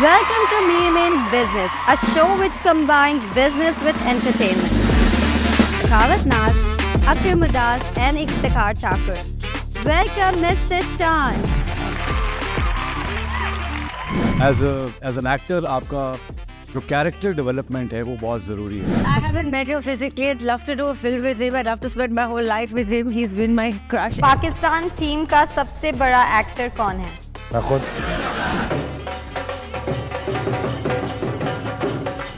Welcome to Meme in Business, a show which combines business with entertainment. Kawat Naz, Akir Mudas and Iftikhar Thakur. Welcome Mr. Shan. As an actor, आपका जो character development है वो बहुत ज़रूरी है. I haven't met him physically. I'd love to do a film with him. I'd love to spend my whole life with him. He's been my crush. Pakistan team का सबसे बड़ा एक्टर कौन है? मैं खुद.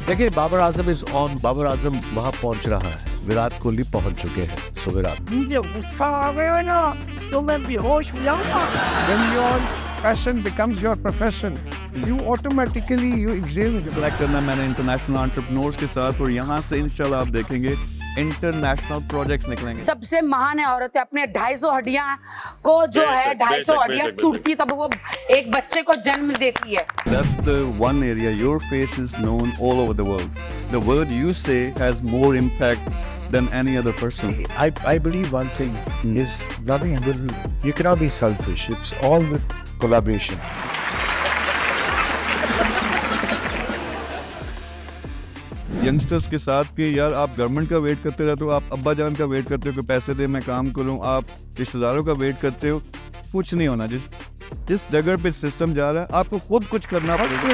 देखिए बाबर आजम इज ऑन. बाबर आजम वहाँ पहुँच रहा है. विराट कोहली पहुँच चुके हैं. सो विराट. मुझे गुस्सा आ गया ना तो मैं बेहोश हो जाऊंगा. When your passion becomes your profession, you automatically exhale. Collect करना मैंने इंटरनेशनल एंटरप्रेन्योर्स के साथ और यहाँ से इंशाल्लाह आप देखेंगे इंटरनेशनल प्रोजेक्ट्स निकलेंगे. सबसे महान है औरतें अपने 250 हड्डियां को जो है 250 हड्डियां टूटती तब वो एक बच्चे को जन्म देती है. That's the one area your face is known all over the world. The word you say has more impact than any other person. I believe one thing is nothing. You cannot be selfish. It's all with collaboration. Youngsters के साथ कि यार आप government का wait करते रहते हो, आप अब्बा जान का वेट करते हो कि पैसे दे मैं काम करूं, आप रिश्तेदारों का वेट करते हो. कुछ नहीं होना. जिस जगह पे सिस्टम जा रहा है आपको खुद कुछ करना पड़ेगा.